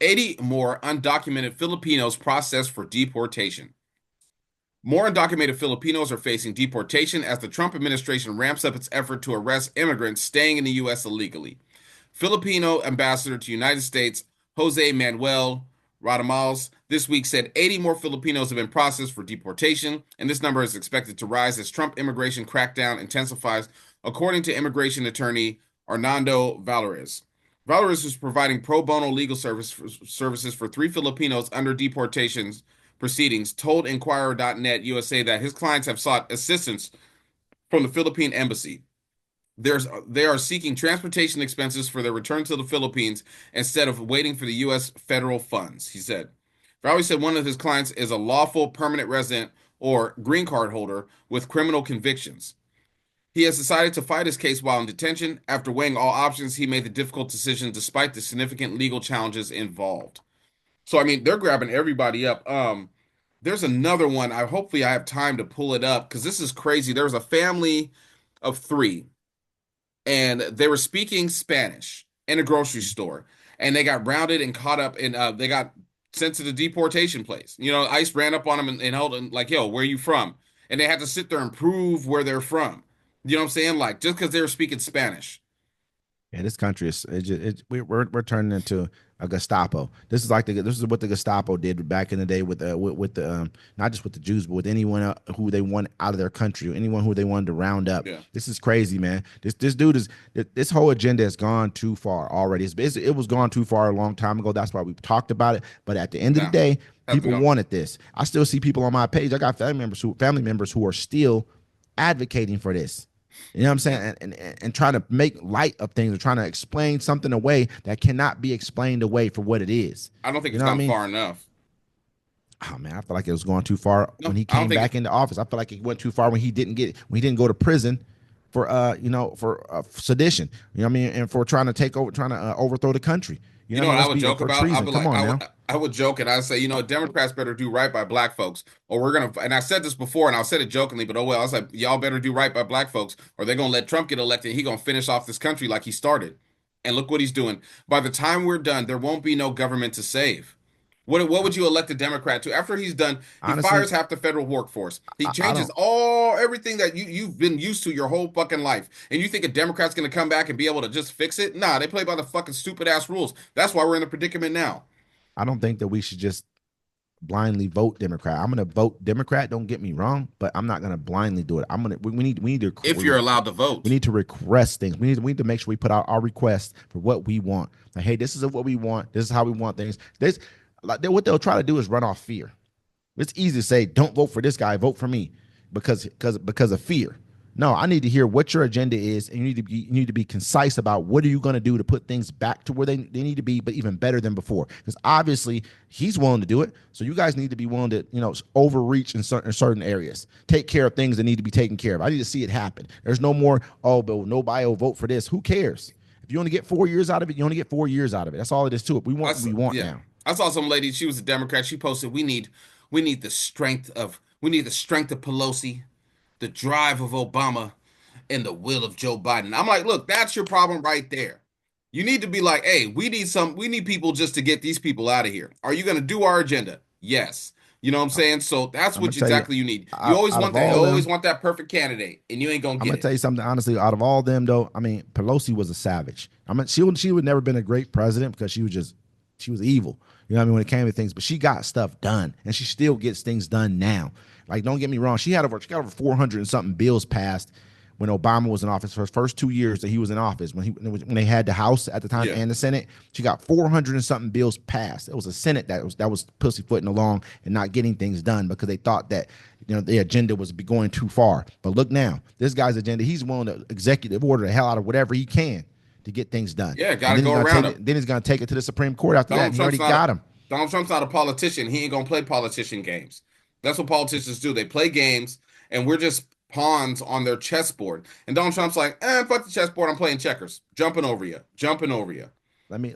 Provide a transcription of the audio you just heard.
80 more undocumented Filipinos processed for deportation. More undocumented Filipinos are facing deportation as the Trump administration ramps up its effort to arrest immigrants staying in the U.S. illegally. Filipino Ambassador to the United States Jose Manuel Romualdez this week said 80 more Filipinos have been processed for deportation, and this number is expected to rise as Trump immigration crackdown intensifies, according to immigration attorney Arnando Valores. Valores is providing pro bono legal services for three Filipinos under deportation proceedings, told Inquirer.net USA that his clients have sought assistance from the Philippine Embassy. They are seeking transportation expenses for their return to the Philippines instead of waiting for the U.S. federal funds, he said. Valley said one of his clients is a lawful permanent resident or green card holder with criminal convictions. He has decided to fight his case while in detention. After weighing all options, he made the difficult decision despite the significant legal challenges involved. So, I mean, they're grabbing everybody up. There's another one. Hopefully I have time to pull it up because this is crazy. There was a family of three and they were speaking Spanish in a grocery store, and they got rounded and caught up, and they got sent to the deportation place. ICE ran up on them and held them like, "Yo, where are you from?" And they had to sit there and prove where they're from. You know what I'm saying? Like just because they were speaking Spanish. Yeah, this country is we're turning into a Gestapo. This is what the Gestapo did back in the day with the not just with the Jews, but with anyone who they want out of their country, or anyone who they wanted to round up. Yeah. This is crazy, man. This dude is this whole agenda has gone too far already. It was gone too far a long time ago. That's why we talked about it. But at the end of the day, people wanted this. I still see people on my page. I got family members who are still advocating for this. You know what I'm saying? And trying to make light of things, or trying to explain something away that cannot be explained away for what it is. I don't think it's gone far enough. Oh man, I feel like it was going too far when he came back into office. I feel like it went too far when he didn't go to prison for sedition. You know what I mean? And for trying to overthrow the country. You know what I would joke about? I would joke and I'd say, Democrats better do right by black folks, or we're gonna. And I said this before, and I said it jokingly, but oh well. I was like, y'all better do right by black folks, or they're gonna let Trump get elected. And he's gonna finish off this country like he started. And look what he's doing. By the time we're done, there won't be no government to save. What would you elect a Democrat to? After he's done, he fires half the federal workforce. He changes everything that you've been used to your whole fucking life. And you think a Democrat's going to come back and be able to just fix it? Nah, they play by the fucking stupid ass rules. That's why we're in the predicament now. I don't think that we should just blindly vote Democrat. I'm going to vote Democrat. Don't get me wrong, but I'm not going to blindly do it. We need to. If you're allowed to vote, we need to request things. We need to make sure we put out our requests for what we want. Like, hey, this is what we want. This is how we want things. What they'll try to do is run off fear. It's easy to say, don't vote for this guy, vote for me because of fear. No, I need to hear what your agenda is, and you need to be concise about what are you going to do to put things back to where they need to be, but even better than before. Because obviously he's willing to do it. So you guys need to be willing to, overreach in certain areas. Take care of things that need to be taken care of. I need to see it happen. There's no more, but nobody will vote for this. Who cares? If you only get 4 years out of it, you only get 4 years out of it. That's all it is to it. We want what we want now. I saw some lady, she was a Democrat. She posted, we need the strength of Pelosi, the drive of Obama, and the will of Joe Biden. I'm like, look, that's your problem right there. You need to be like, hey, we need people just to get these people out of here. Are you going to do our agenda? Yes. You know what I'm saying? So that's what exactly you need. You always want that perfect candidate, and you ain't gonna get it. I'm gonna tell you something honestly. Out of all of them, though, I mean, Pelosi was a savage. I mean, she would never been a great president because she was evil. You know what I mean? When it came to things, but she got stuff done, and she still gets things done now. Like, don't get me wrong, she got over 400 and something bills passed when Obama was in office for his first 2 years that he was in office. When they had the House at the time and the Senate, she got 400 and something bills passed. It was a Senate that was pussyfooting along and not getting things done because they thought that the agenda was going too far. But look now, this guy's agenda, he's willing to executive order the hell out of whatever he can to get things done. Yeah, got to go around him. Then he's going to take it to the Supreme Court after that. He already got him. Donald Trump's not a politician. He ain't going to play politician games. That's what politicians do. They play games, and we're just pawns on their chessboard. And Donald Trump's like, fuck the chessboard. I'm playing checkers. Jumping over you. Let me